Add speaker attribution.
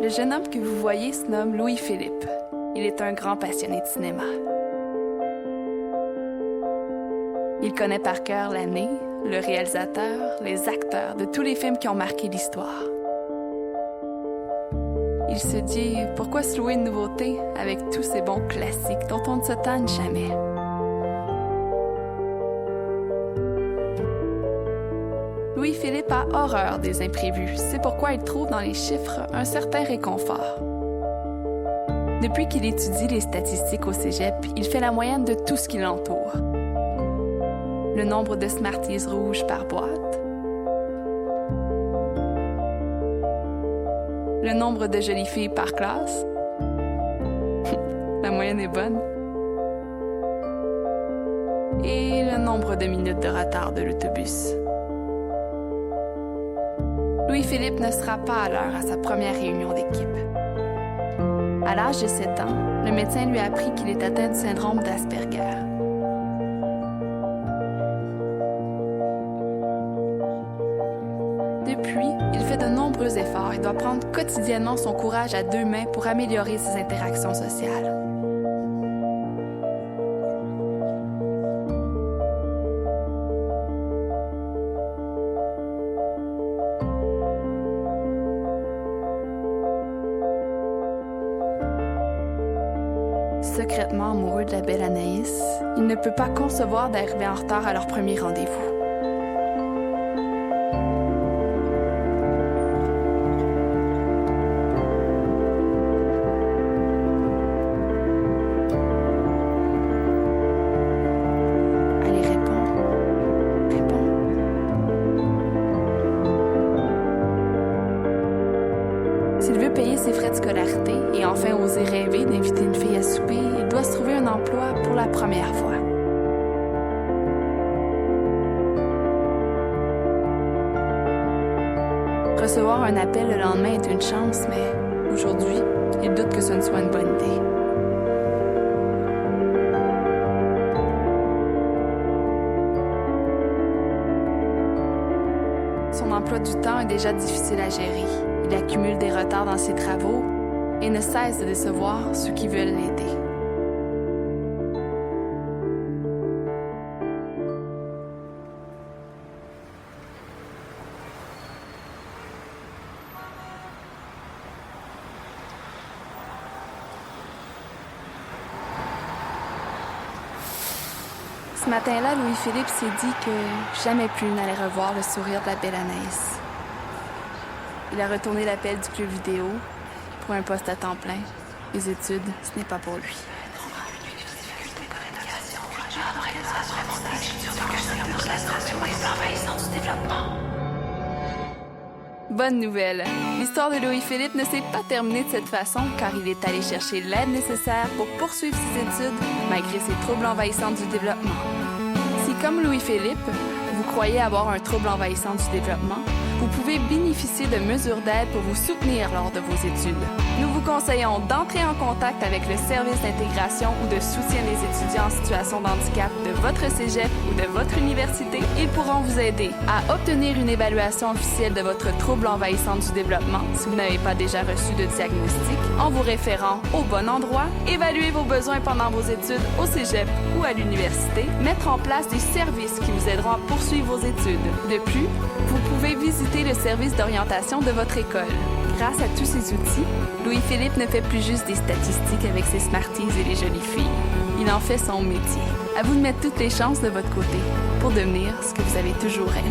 Speaker 1: Le jeune homme que vous voyez se nomme Louis-Philippe. Il est un grand passionné de cinéma. Il connaît par cœur l'année, le réalisateur, les acteurs de tous les films qui ont marqué l'histoire. Il se dit « Pourquoi se louer une nouveauté avec tous ces bons classiques dont on ne se tanne jamais? » Louis-Philippe a horreur des imprévus. C'est pourquoi il trouve dans les chiffres un certain réconfort. Depuis qu'il étudie les statistiques au cégep, il fait la moyenne de tout ce qui l'entoure. Le nombre de Smarties rouges par boîte, le nombre de jolies filles par classe. La moyenne est bonne. Et le nombre de minutes de retard de l'autobus. Louis-Philippe ne sera pas à l'heure à sa première réunion d'équipe. À l'âge de 7 ans, le médecin lui a appris qu'il est atteint du syndrome d'Asperger. Depuis, il fait de nombreux efforts et doit prendre quotidiennement son courage à 2 mains pour améliorer ses interactions sociales. Secrètement amoureux de la belle Anaïs, il ne peut pas concevoir d'arriver en retard à leur premier rendez-vous. Allez, réponds. S'il veut payer ses frais de scolarité et enfin oser rêver d'inviter une fille à souper, il doit se trouver un emploi pour la première fois. Recevoir un appel le lendemain est une chance, mais aujourd'hui, il doute que ce ne soit une bonne idée. Son emploi du temps est déjà difficile à gérer. Il accumule des retards dans ses travaux et ne cesse de décevoir ceux qui veulent l'aider. Ce matin-là, Louis-Philippe s'est dit que jamais plus il n'allait revoir le sourire de la belle Anaïs. Il a retourné l'appel du club vidéo pour un poste à temps plein. Les études, ce n'est pas pour lui. Bonne nouvelle! L'histoire de Louis-Philippe ne s'est pas terminée de cette façon car il est allé chercher l'aide nécessaire pour poursuivre ses études malgré ses troubles envahissants du développement. Si, comme Louis-Philippe, vous croyez avoir un trouble envahissant du développement, vous pouvez bénéficier de mesures d'aide pour vous soutenir lors de vos études. Nous vous conseillons d'entrer en contact avec le service d'intégration ou de soutien des étudiants en situation de handicap de votre cégep ou de votre université. Ils pourront vous aider à obtenir une évaluation officielle de votre trouble envahissant du développement si vous n'avez pas déjà reçu de diagnostic, en vous référant au bon endroit, évaluer vos besoins pendant vos études au cégep ou à l'université, mettre en place des services qui vous aideront à poursuivre vos études. De plus, vous pouvez visiter le service d'orientation de votre école. Grâce à tous ces outils, Louis-Philippe ne fait plus juste des statistiques avec ses Smarties et les jolies filles. Il en fait son métier. À vous de mettre toutes les chances de votre côté pour devenir ce que vous avez toujours rêvé.